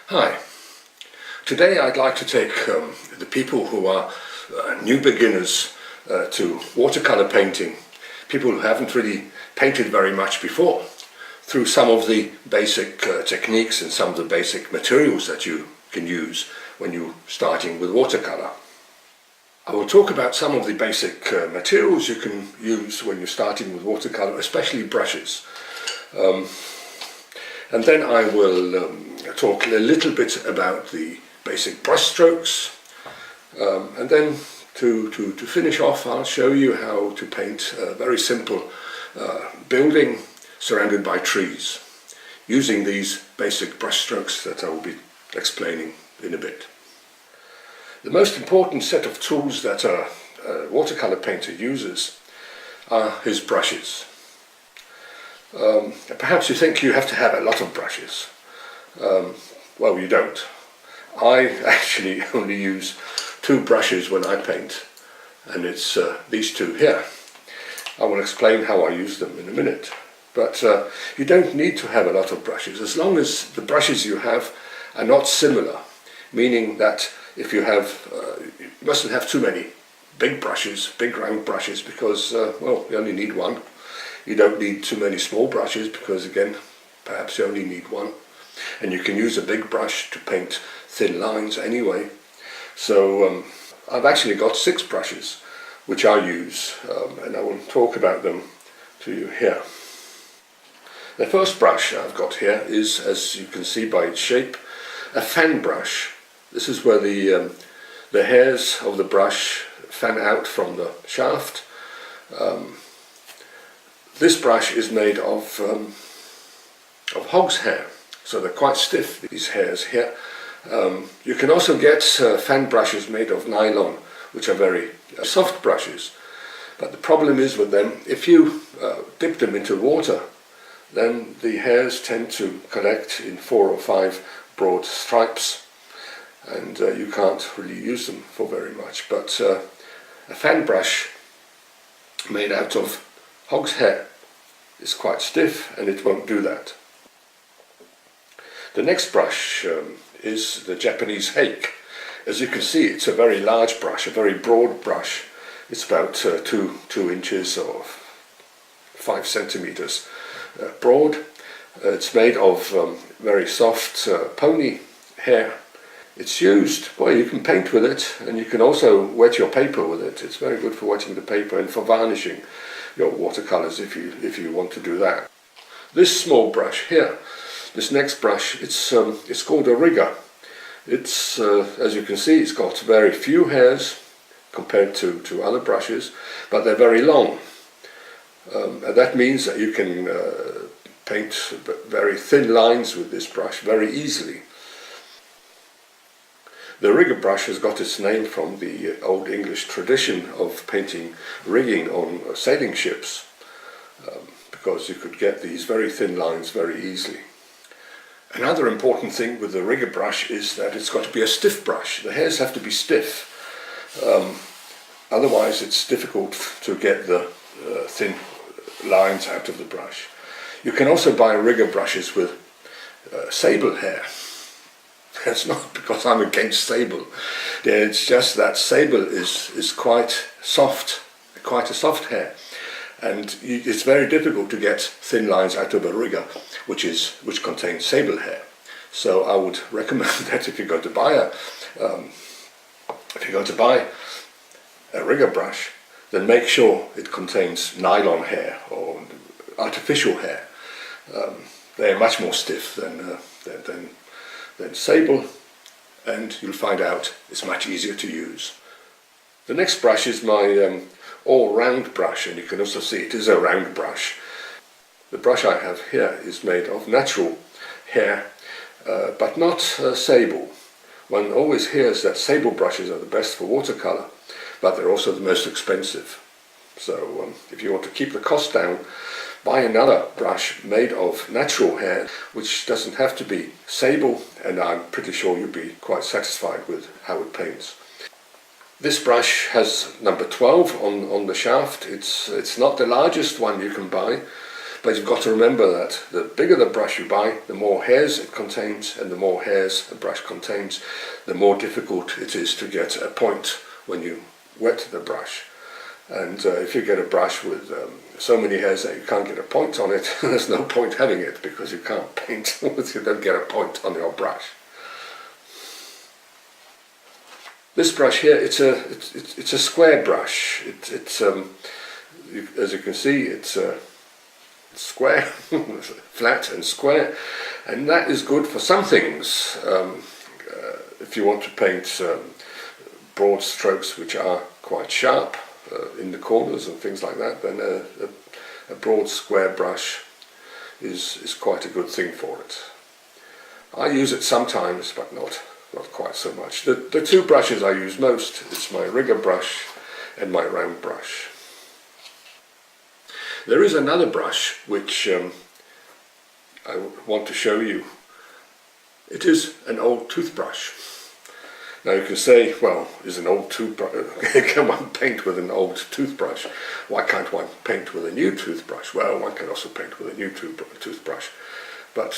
Hi, today I'd like to take the people who are new beginners to watercolour painting, people who haven't really painted very much before, through some of the basic techniques and some of the basic materials that you can use when you're starting with watercolour. I will talk about some of the basic materials you can use when you're starting with watercolour, especially brushes. And then I will talk a little bit about the basic brush strokes, and then to finish off I'll show you how to paint a very simple building surrounded by trees using these basic brush strokes that I will be explaining in a bit. The most important set of tools that a watercolour painter uses are his brushes. Perhaps you think you have to have a lot of brushes. Well, you don't. I actually only use two brushes when I paint, and it's these two here. I will explain how I use them in a minute. But you don't need to have a lot of brushes, as long as the brushes you have are not similar, meaning that if you have, you mustn't have too many big brushes, big round brushes, because, well, you only need one. You don't need too many small brushes because, again, perhaps you only need one. And you can use a big brush to paint thin lines anyway. So I've actually got 6 brushes which I use, and I will talk about them to you here. The first brush I've got here is, as you can see by its shape, a fan brush. This is where the hairs of the brush fan out from the shaft. This brush is made of hog's hair, so they're quite stiff, these hairs here. You can also get fan brushes made of nylon, which are very soft brushes. But the problem is with them, if you dip them into water, then the hairs tend to collect in 4 or 5 broad stripes, and you can't really use them for very much. But a fan brush made out of hog's hair is quite stiff, and it won't do that. The next brush is the Japanese hake. As you can see, it's a very large brush, a very broad brush. It's about 2 inches or 5 centimeters broad. It's made of very soft pony hair. It's used, well, you can paint with it, and you can also wet your paper with it. It's very good for wetting the paper and for varnishing your watercolors if you want to do that. This small brush here, this next brush, it's called a rigger. It's as you can see, it's got very few hairs compared to other brushes, but they're very long. And that means that you can paint very thin lines with this brush very easily. The rigger brush has got its name from the old English tradition of painting rigging on sailing ships, because you could get these very thin lines very easily. Another important thing with the rigger brush is that it's got to be a stiff brush. The hairs have to be stiff, otherwise it's difficult to get the thin lines out of the brush. You can also buy rigger brushes with sable hair. It's not because I'm against sable. It's just that sable is quite soft, quite a soft hair, and it's very difficult to get thin lines out of a rigger which contains sable hair. So I would recommend that if you're going to buy a rigger brush, then make sure it contains nylon hair or artificial hair. They are much more stiff than sable, and you'll find out it's much easier to use. The next brush is my all-round brush, and you can also see it is a round brush. The brush I have here is made of natural hair, but not sable. One always hears that sable brushes are the best for watercolour, but they're also the most expensive. So if you want to keep the cost down, buy another brush made of natural hair, which doesn't have to be sable, and I'm pretty sure you'll be quite satisfied with how it paints. This brush has number 12 on the shaft. It's not the largest one you can buy, But you've got to remember that the bigger the brush you buy, the more hairs it contains, and the more hairs a brush contains, the more difficult it is to get a point when you wet the brush. And if you get a brush with so many hairs that you can't get a point on it, there's no point having it, because you can't paint if you don't get a point on your brush. This brush here, it's a square brush. As you can see, it's square, flat and square, and that is good for some things. If you want to paint broad strokes which are quite sharp in the corners and things like that, then a broad square brush is quite a good thing for it. I use it sometimes, but not quite so much. The two brushes I use most is my rigger brush and my round brush. There is another brush which I want to show you. It is an old toothbrush. Now you can say, well, is an old toothbrush, can one paint with an old toothbrush? Why can't one paint with a new toothbrush? Well, one can also paint with a new toothbrush, but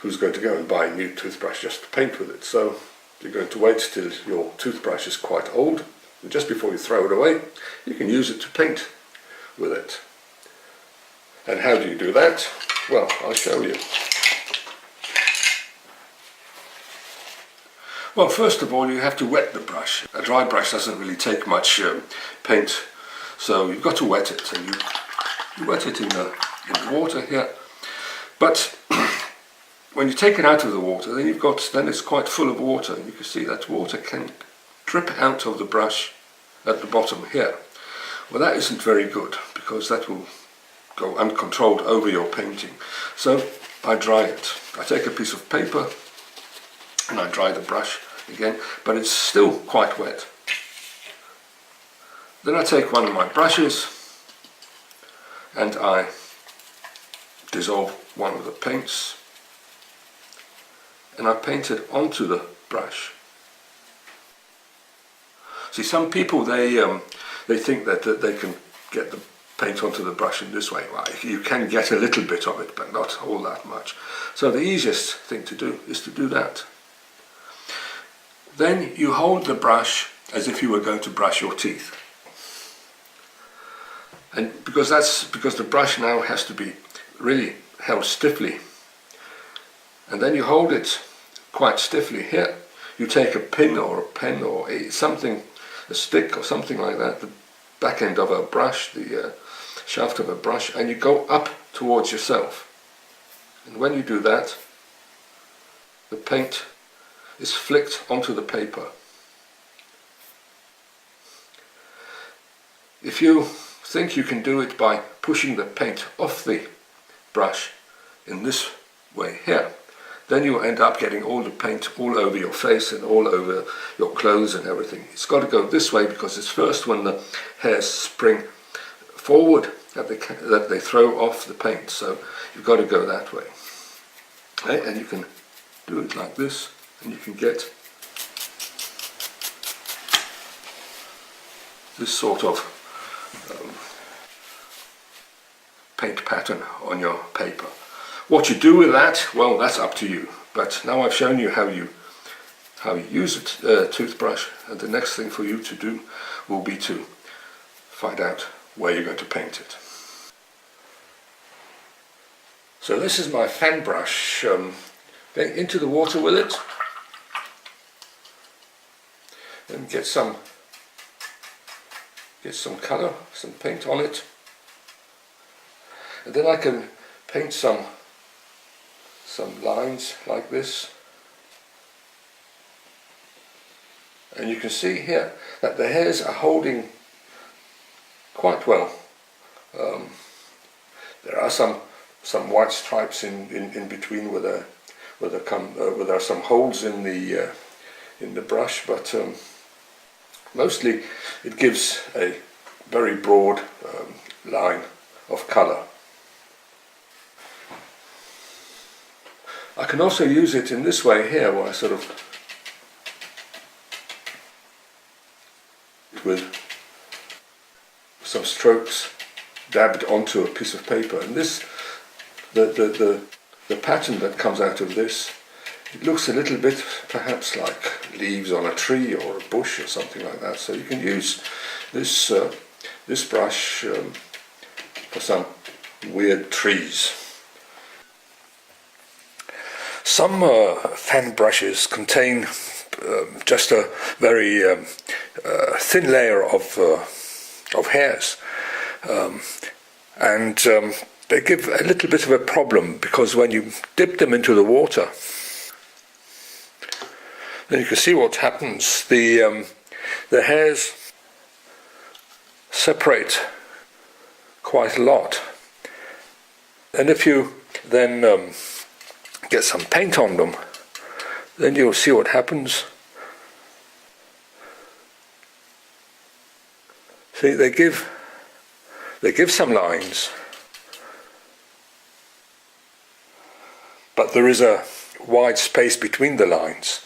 who's going to go and buy a new toothbrush just to paint with it? So you're going to wait till your toothbrush is quite old, and just before you throw it away, you can use it to paint with it. And how do you do that? Well, I'll show you. Well, first of all, you have to wet the brush. A dry brush doesn't really take much paint, so you've got to wet it, and you wet it in the water here. But when you take it out of the water, then it's quite full of water, and you can see that water can drip out of the brush at the bottom here. Well, that isn't very good, because that will go uncontrolled over your painting. So I dry it. I take a piece of paper and I dry the brush again, but it's still quite wet. Then I take one of my brushes and I dissolve one of the paints and I paint it onto the brush. See, some people they think that they can get the paint onto the brush in this way. Well, you can get a little bit of it, but not all that much. So the easiest thing to do is to do that. Then you hold the brush as if you were going to brush your teeth. And because the brush now has to be really held stiffly. And then you hold it quite stiffly here. You take a pin or a pen or a stick or something like that, the back end of a brush, the shaft of a brush, and you go up towards yourself. And when you do that, the paint is flicked onto the paper. If you think you can do it by pushing the paint off the brush in this way here, then you end up getting all the paint all over your face and all over your clothes and everything. It's got to go this way, because it's first when the hairs spring forward that they throw off the paint. So you've got to go that way. Okay? And you can do it like this, and you can get this sort of paint pattern on your paper. What you do with that, well, that's up to you. But now I've shown you how you use a toothbrush, and the next thing for you to do will be to find out where you're going to paint it. So this is my fan brush. Going into the water with it, and get some colour, some paint on it, and then I can paint some lines like this. And you can see here that the hairs are holding quite well. There are some white stripes in between where there are some holes in the brush, but mostly it gives a very broad line of colour. I can also use it in this way here, where I sort of with some strokes dabbed onto a piece of paper, and this, the pattern that comes out of this, it looks a little bit perhaps like leaves on a tree or a bush or something like that. So you can use this this brush for some weird trees. Some fan brushes contain just a very thin layer of hairs, and they give a little bit of a problem, because when you dip them into the water, then you can see what happens. The hairs separate quite a lot, and if you then get some paint on them, then you'll see what happens. See, they give some lines, but there is a wide space between the lines.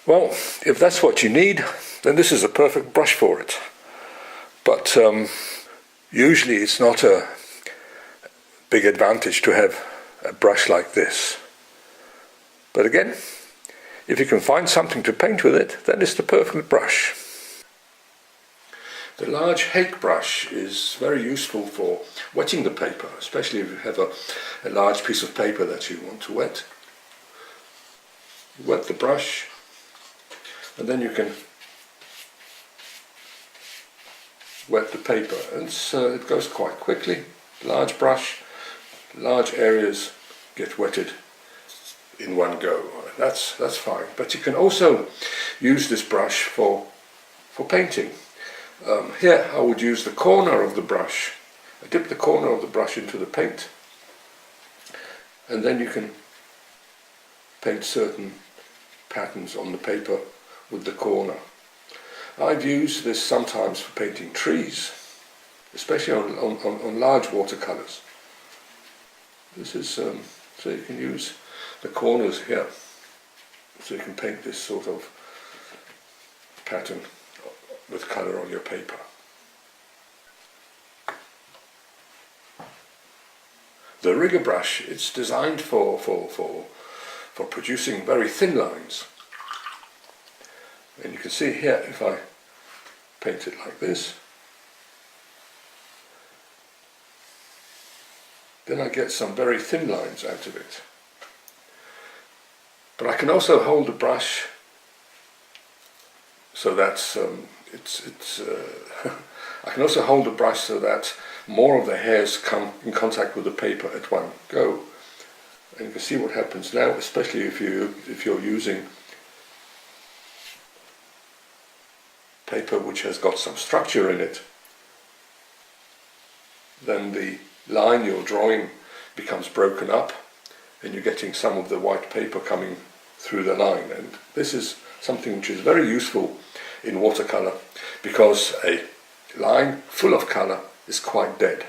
Well, if that's what you need, then this is a perfect brush for it. But usually it's not a big advantage to have a brush like this. But again, if you can find something to paint with it, then it's the perfect brush. The large hake brush is very useful for wetting the paper, especially if you have a large piece of paper that you want to wet. You wet the brush, and then you can wet the paper, and so it goes quite quickly. Large brush, large areas get wetted in one go. That's fine. But you can also use this brush for painting. Here I would use the corner of the brush. I dip the corner of the brush into the paint, and then you can paint certain patterns on the paper with the corner. I've used this sometimes for painting trees, especially on large watercolours. This is so you can use the corners here, so you can paint this sort of pattern with colour on your paper. The rigger brush, it's designed for producing very thin lines. And you can see here, if I paint it like this, then I get some very thin lines out of it. But I can also hold the brush so that I can also hold the brush so that more of the hairs come in contact with the paper at one go. And you can see what happens now, especially if you're using paper which has got some structure in it. Then the line you're drawing becomes broken up, and you're getting some of the white paper coming through the line. And this is something which is very useful in watercolour, because a line full of colour is quite dead.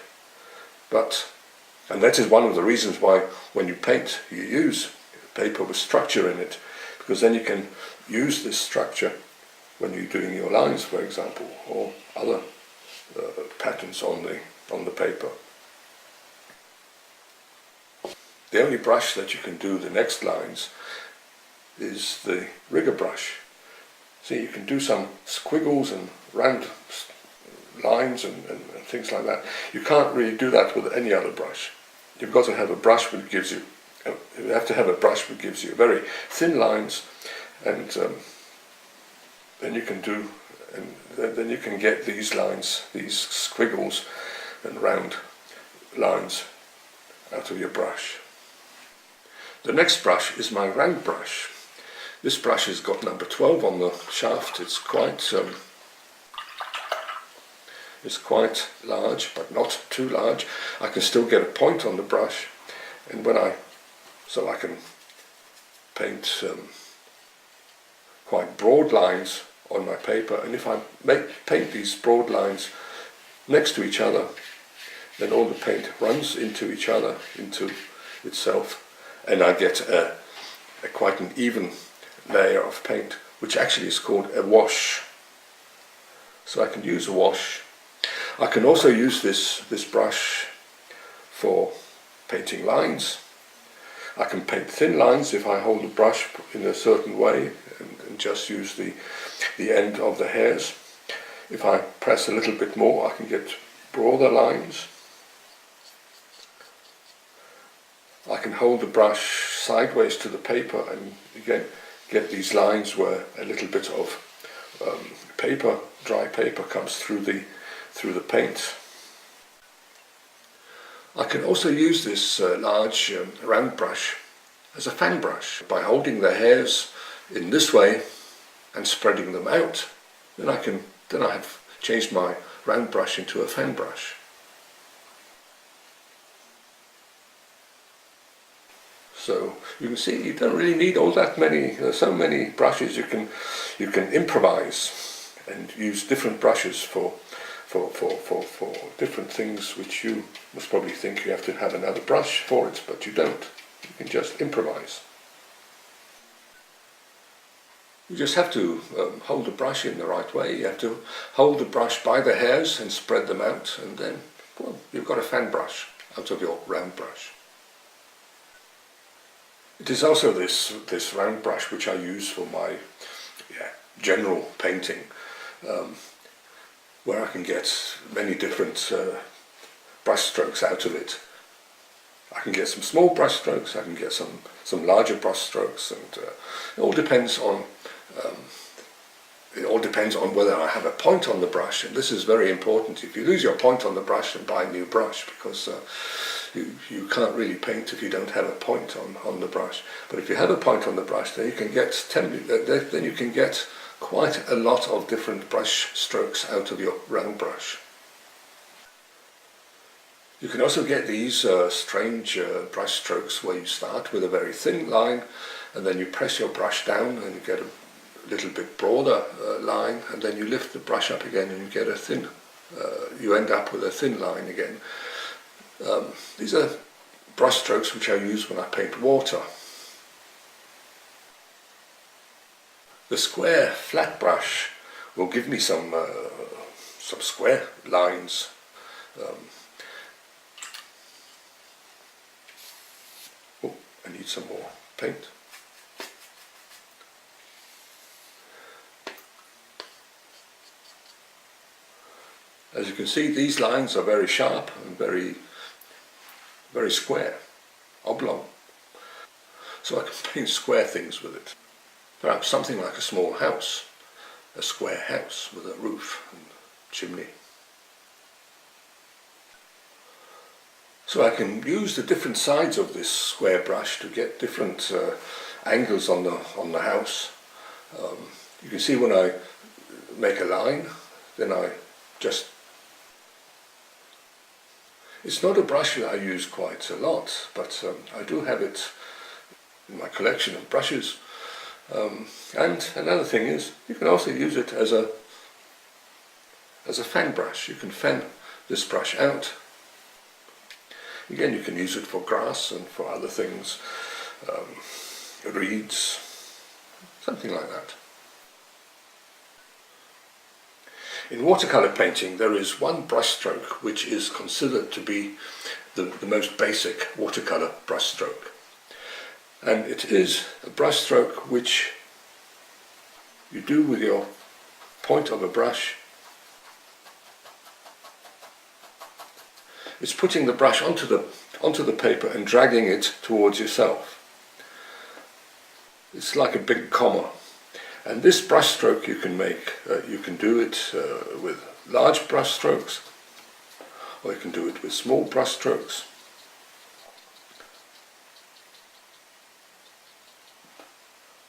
And that is one of the reasons why when you paint you use paper with structure in it, because then you can use this structure when you're doing your lines, for example, or other patterns on the paper. The only brush that you can do the next lines is the rigger brush. See, you can do some squiggles and round lines and things like that. You can't really do that with any other brush. You've got to have a brush which gives you, very thin lines, and then you can do, and then you can get these lines, these squiggles and round lines out of your brush. The next brush is my round brush. This brush has got number 12 on the shaft. It's quite large, but not too large. I can still get a point on the brush, and so I can paint quite broad lines on my paper. And if I paint these broad lines next to each other, then all the paint runs into each other, into itself, and I get quite an even layer of paint, which actually is called a wash. So I can use a wash. I can also use this brush for painting lines. I can paint thin lines if I hold the brush in a certain way and just use the end of the hairs. If I press a little bit more, I can get broader lines. I can hold the brush sideways to the paper and again get these lines where a little bit of dry paper comes through the paint. I can also use this large round brush as a fan brush. By holding the hairs in this way and spreading them out, then I have changed my round brush into a fan brush. So you can see you don't really need all that many, so many brushes. You can improvise and use different brushes for different things, which you must probably think you have to have another brush for it, but you don't. You can just improvise. You just have to hold the brush in the right way. You have to hold the brush by the hairs and spread them out, and then, well, you've got a fan brush out of your round brush. It is also this round brush which I use for my general painting, where I can get many different brush strokes out of it. I can get some small brush strokes, I can get some larger brush strokes, and it all depends on whether I have a point on the brush, and this is very important. If you lose your point on the brush, then buy a new brush, because you can't really paint if you don't have a point on the brush. But if you have a point on the brush, then you can get quite a lot of different brush strokes out of your round brush. You can also get these strange brush strokes where you start with a very thin line and then you press your brush down and you get a little bit broader line, and then you lift the brush up again and you get a thin, you end up with a thin line again. These are brush strokes which I use when I paint water. The square flat brush will give me some square lines. Oh, I need some more paint. As you can see, these lines are very sharp and very square, oblong. So I can paint square things with it. Perhaps something like a small house, a square house with a roof and chimney. So I can use the different sides of this square brush to get different angles on the house. You can see when I make a line, then I just... It's not a brush that I use quite a lot, but I do have it in my collection of brushes. And another thing is, you can also use it as a fan brush. You can fan this brush out. Again, you can use it for grass and for other things, reeds, something like that. In watercolour painting, there is one brush stroke which is considered to be the most basic watercolour brush stroke. And it is a brush stroke which you do with your point of a brush. It's putting the brush onto the paper and dragging it towards yourself. It's like a big comma. And this brush stroke you can make, you can do it with large brush strokes, or you can do it with small brush strokes.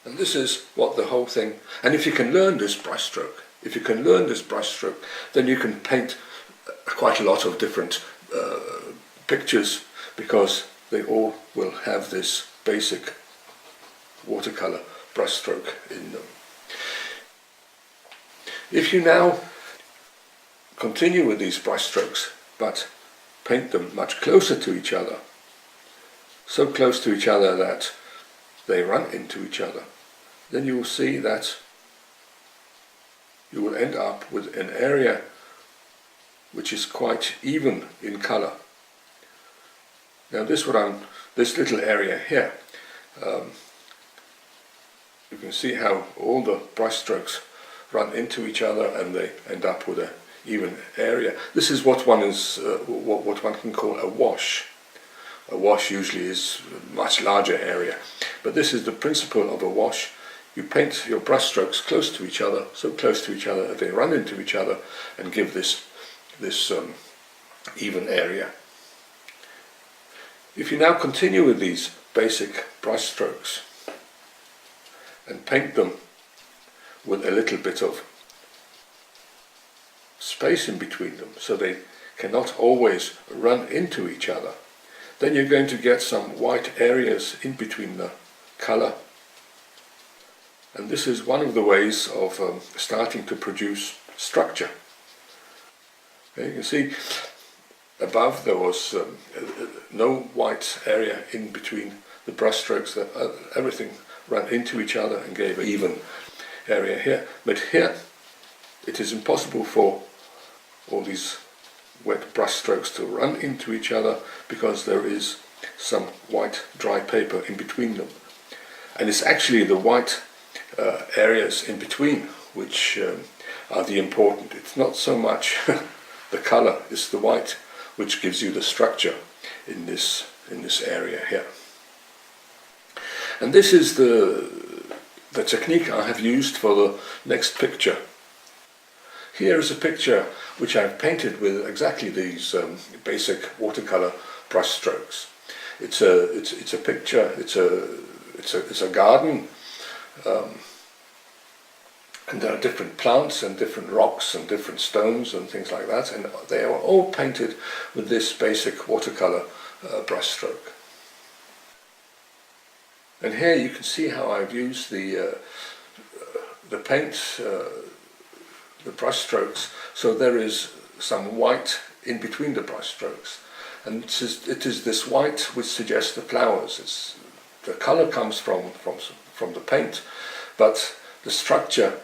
And this is what the whole thing, and if you can learn this brush stroke, then you can paint quite a lot of different pictures, because they all will have this basic watercolor brush stroke in them. If you now continue with these brush strokes, but paint them much closer to each other, so close to each other that they run into each other, then you will see that you will end up with an area which is quite even in colour. Now this little area here, you can see how all the brush strokes run into each other and they end up with an even area. This is what one can call a wash. A wash usually is a much larger area, but this is the principle of a wash. You paint your brush strokes close to each other, so close to each other that they run into each other and give this even area. If you now continue with these basic brush strokes and paint them with a little bit of space in between them so they cannot always run into each other, then you're going to get some white areas in between the colour. And this is one of the ways of starting to produce structure. Okay, you can see above there was no white area in between the brush strokes, that everything ran into each other and gave an even area here. But here it is impossible for all these wet brush strokes to run into each other because there is some white dry paper in between them. And it's actually the white areas in between which are the important. It's not so much the colour, it's the white which gives you the structure in this area here. And this is the technique I have used for the next picture. Here is a picture which I've painted with exactly these basic watercolour brush strokes. It's a picture. It's a garden, and there are different plants and different rocks and different stones and things like that, and they are all painted with this basic watercolour brush stroke. And here you can see how I've used the paint, the brush strokes, so there is some white in between the brush strokes, and it is this white which suggests the flowers. The colour comes from the paint, but the structure,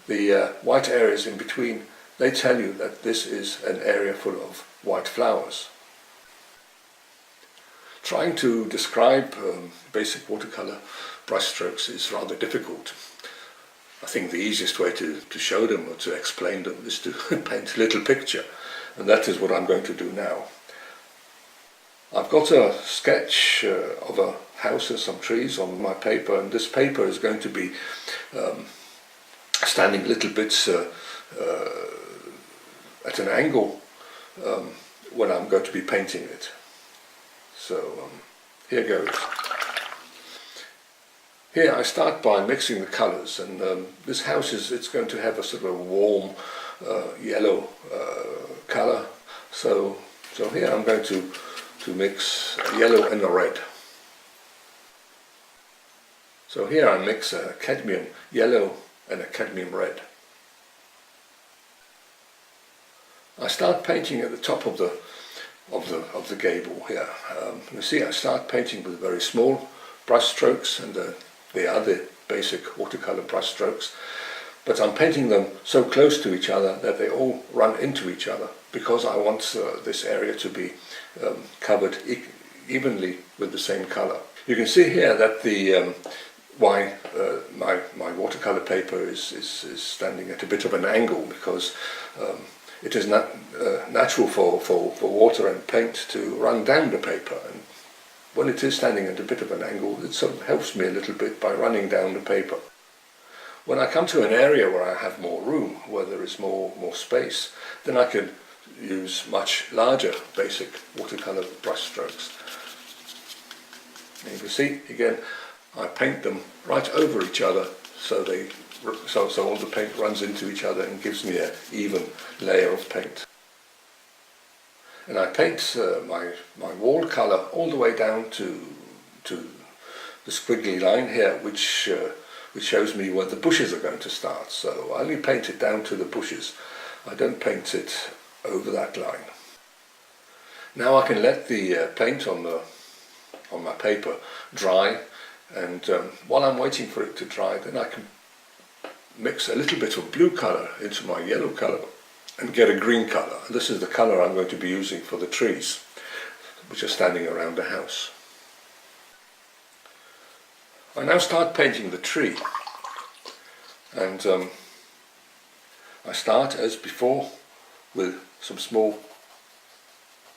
the white areas in between, they tell you that this is an area full of white flowers. Trying to describe basic watercolour brushstrokes is rather difficult. I think the easiest way to show them or to explain them is to paint a little picture, and that is what I'm going to do now. I've got a sketch of a house and some trees on my paper, and this paper is going to be standing little bits at an angle when I'm going to be painting it. So here goes. Here I start by mixing the colours, and this house it's going to have a sort of a warm yellow colour. So here I'm going to mix a yellow and a red. So here I mix a cadmium yellow and a cadmium red. I start painting at the top of the gable here. You see, I start painting with very small brush strokes, and they are the basic watercolour brush strokes, but I'm painting them so close to each other that they all run into each other, because I want this area to be covered evenly with the same colour. You can see here that the why my watercolour paper is standing at a bit of an angle, because it is not natural for water and paint to run down the paper, and when it is standing at a bit of an angle, it sort of helps me a little bit by running down the paper. When I come to an area where I have more room, where there is more space, then I can use much larger basic watercolour brush strokes. And you can see again, I paint them right over each other, so all the paint runs into each other and gives me an even layer of paint. And I paint my wall colour all the way down to the squiggly line here, which shows me where the bushes are going to start. So I only paint it down to the bushes. I don't paint it over that line. Now I can let the paint on my paper dry, and while I'm waiting for it to dry, then I can mix a little bit of blue colour into my yellow colour and get a green colour. This is the colour I'm going to be using for the trees which are standing around the house. I now start painting the tree, and I start as before with some small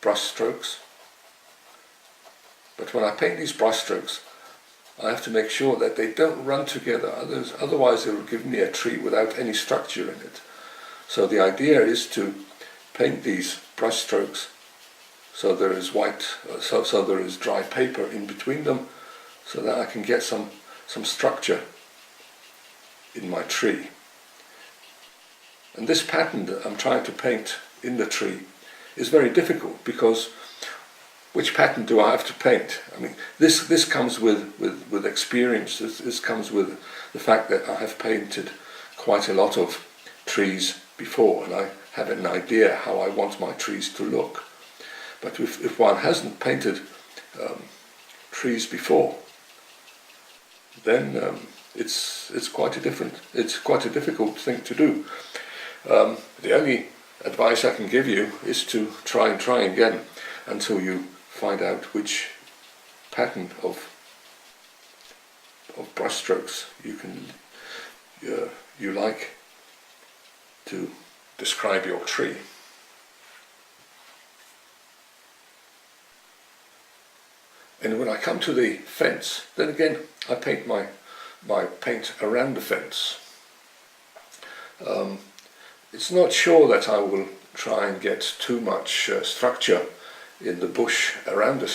brush strokes, but when I paint these brush strokes I have to make sure that they don't run together, otherwise it will give me a tree without any structure in it. So the idea is to paint these brush strokes so there is so there is dry paper in between them, so that I can get some structure in my tree. And this pattern that I'm trying to paint in the tree is very difficult, because which pattern do I have to paint? I mean, this comes with experience. This comes with the fact that I have painted quite a lot of trees before, and I have an idea how I want my trees to look. But if one hasn't painted trees before, then it's quite a difficult thing to do. The only advice I can give you is to try again until you find out which pattern of brush strokes you like to describe your tree. And when I come to the fence, then again I paint my paint around the fence. It's not sure that I will try and get too much structure in the bush around the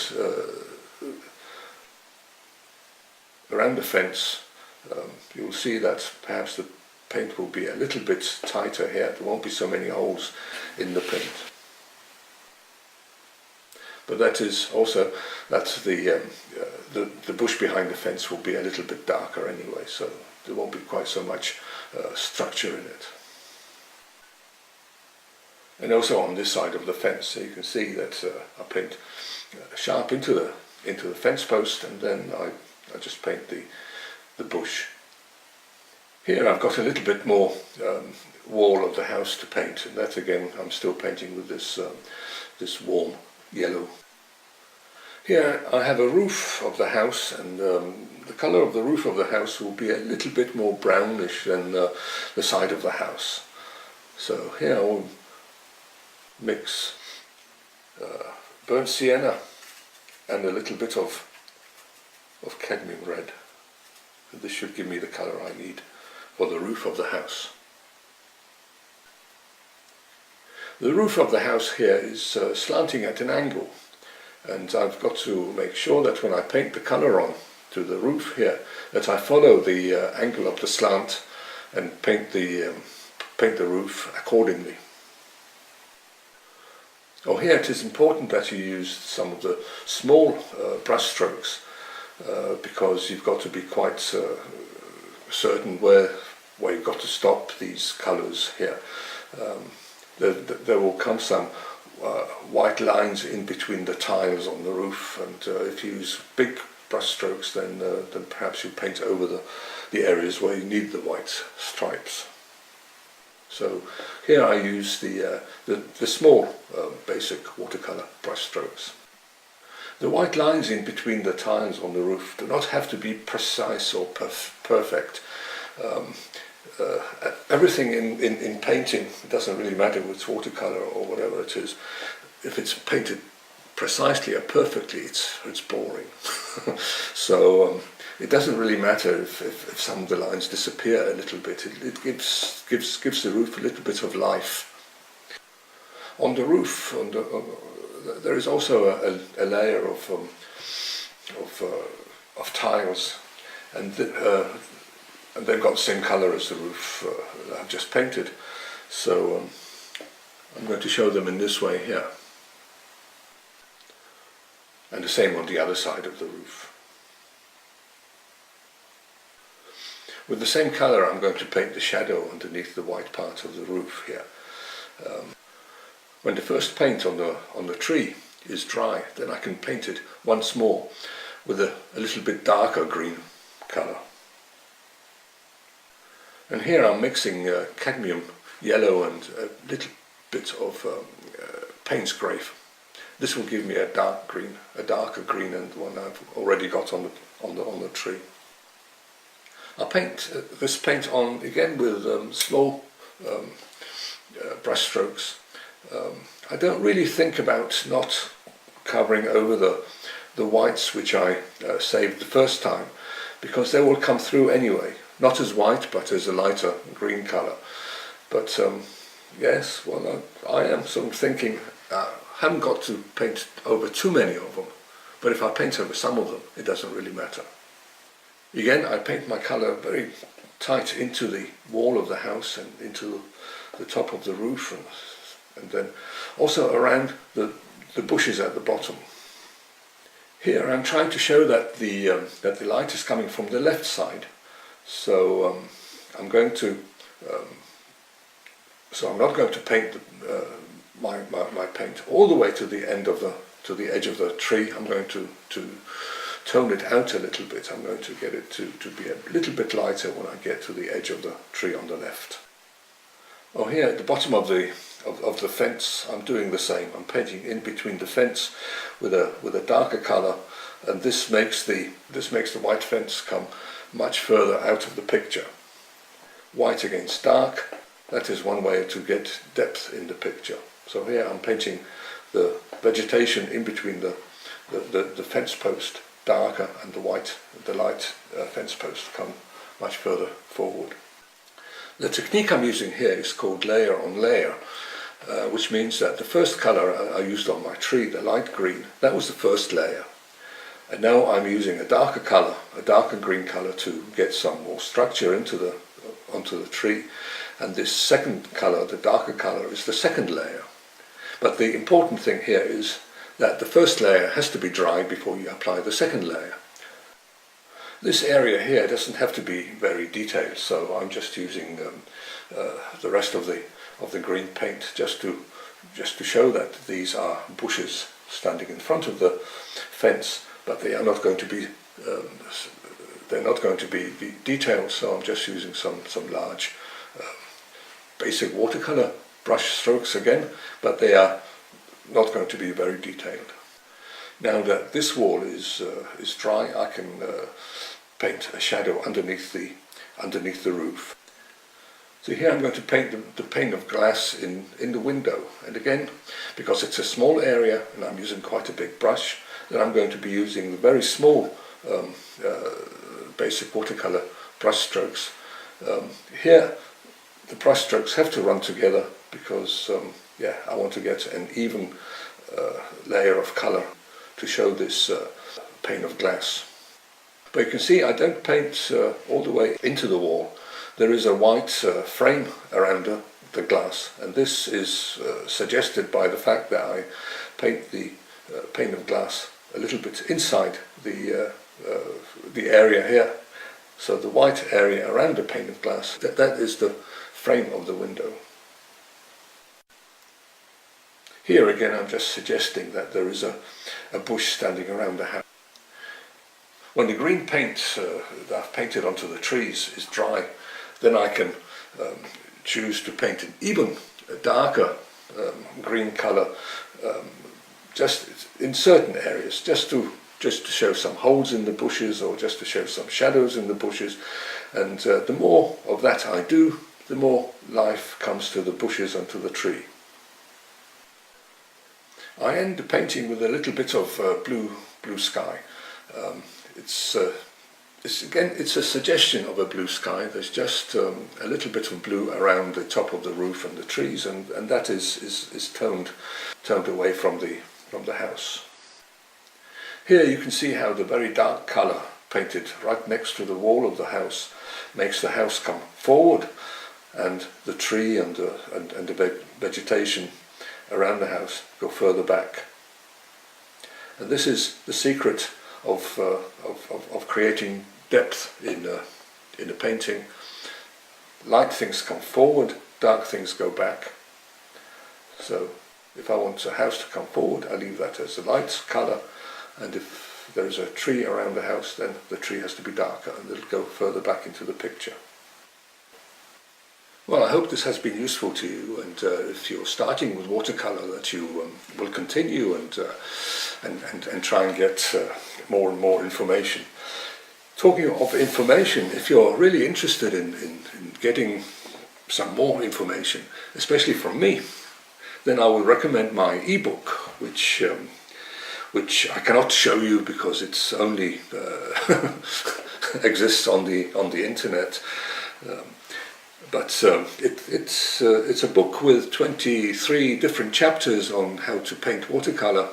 fence. You'll see that perhaps the paint will be a little bit tighter here. There won't be so many holes in the paint. But that is also that the bush behind the fence will be a little bit darker anyway, so there won't be quite so much structure in it. And also on this side of the fence, so you can see that I paint sharp into the fence post, and then I just paint the bush. Here I've got a little bit more wall of the house to paint, and that again I'm still painting with this warm yellow. Here I have a roof of the house, and the colour of the roof of the house will be a little bit more brownish than the side of the house. So here I will mix burnt sienna and a little bit of cadmium red. And this should give me the colour I need for the roof of the house. The roof of the house here is slanting at an angle, and I've got to make sure that when I paint the colour on to the roof here, that I follow the angle of the slant and paint the roof accordingly. Oh, here it is important that you use some of the small brush strokes, because you've got to be quite certain where you've got to stop these colours here. There will come some white lines in between the tiles on the roof, and if you use big brush strokes, then perhaps you paint over the areas where you need the white stripes. So here I use the small basic watercolour brush strokes. The white lines in between the tiles on the roof do not have to be precise or perfect. Everything in painting, it doesn't really matter if it's watercolour or whatever it is, if it's painted precisely or perfectly, it's boring. So it doesn't really matter if some of the lines disappear a little bit. It gives the roof a little bit of life. On the roof, there is also a layer of tiles, and they've got the same colour as the roof that I've just painted. So I'm going to show them in this way here, and the same on the other side of the roof. With the same colour I'm going to paint the shadow underneath the white part of the roof here. When the first paint on the tree is dry, then I can paint it once more with a little bit darker green colour. And here I'm mixing cadmium yellow and a little bit of Payne's grey. This will give me a dark green, a darker green than the one I've already got on the tree. I'll paint this paint on again with small brush strokes. I don't really think about not covering over the whites which I saved the first time, because they will come through anyway, not as white but as a lighter green colour. But yes, well, I am sort of thinking, I haven't got to paint over too many of them, but if I paint over some of them, it doesn't really matter. Again, I paint my colour very tight into the wall of the house and into the top of the roof, and then also around the bushes at the bottom. Here I'm trying to show that the light is coming from the left side, so I'm not going to paint my paint all the way to the end of the edge of the tree. I'm going to tone it out a little bit. I'm going to get it to be a little bit lighter when I get to the edge of the tree on the left. Oh, here at the bottom of the fence, I'm doing the same. I'm painting in between the fence with a darker colour, and this makes the white fence come much further out of the picture. White against dark, that is one way to get depth in the picture. So here I'm painting the vegetation in between the fence post darker, and the light fence post come much further forward. The technique I'm using here is called layer on layer, which means that the first colour I used on my tree, the light green, that was the first layer. And now I'm using a darker colour, a darker green colour, to get some more structure onto the tree. And this second colour, the darker colour, is the second layer. But the important thing here is that the first layer has to be dry before you apply the second layer. This area here doesn't have to be very detailed, so I'm just using the rest of the green paint just to show that these are bushes standing in front of the fence, but they are not going to be detailed. So I'm just using some large basic watercolor brush strokes again, but they are not going to be very detailed. Now that this wall is dry, I can paint a shadow underneath the roof. So here I'm going to paint the pane of glass in the window, and again, because it's a small area and I'm using quite a big brush, then I'm going to be using the very small basic watercolor brush strokes. Here the brush strokes have to run together because I want to get an even layer of color to show this pane of glass. But you can see I don't paint all the way into the wall. There is a white frame around the glass, and this is suggested by the fact that I paint the pane of glass a little bit inside the area here. So the white area around the pane of glass, that is the frame of the window. Here again I'm just suggesting that there is a bush standing around the house. When the green paint that I've painted onto the trees is dry, then I can choose to paint an even darker green colour just in certain areas, just to show some holes in the bushes, or just to show some shadows in the bushes. And the more of that I do, the more life comes to the bushes and to the tree. I end the painting with a little bit of blue sky. It's a suggestion of a blue sky. There's just a little bit of blue around the top of the roof and the trees, and that is toned away from the house. Here you can see how the very dark colour painted right next to the wall of the house makes the house come forward, and the tree and the vegetation around the house go further back. And this is the secret of creating depth in a painting. Light things come forward, dark things go back. So if I want a house to come forward, I leave that as a light colour, and if there's a tree around the house, then the tree has to be darker and it'll go further back into the picture. Well, I hope this has been useful to you, and if you're starting with watercolor, that you will continue and try and get more and more information. Talking of information, if you're really interested in getting some more information, especially from me, then I will recommend my ebook, which I cannot show you because it's only exists on the internet. But it's a book with 23 different chapters on how to paint watercolor.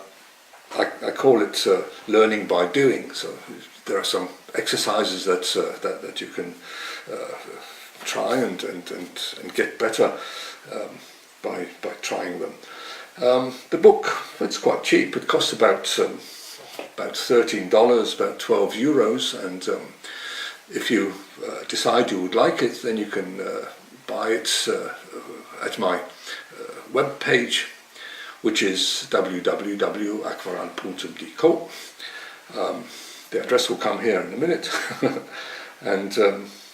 I call it learning by doing. So there are some exercises that you can try and get better by trying them. The book, it's quite cheap. It costs about $13, about €12, and if you decide you would like it, then you can buy it at my web page, which is www.aquarel.dk. The address will come here in a minute. And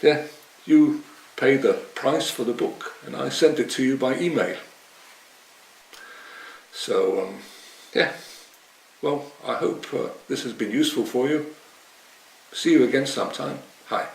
yeah, you pay the price for the book and I send it to you by email. So yeah, well, I hope this has been useful for you. See you again sometime. Hi.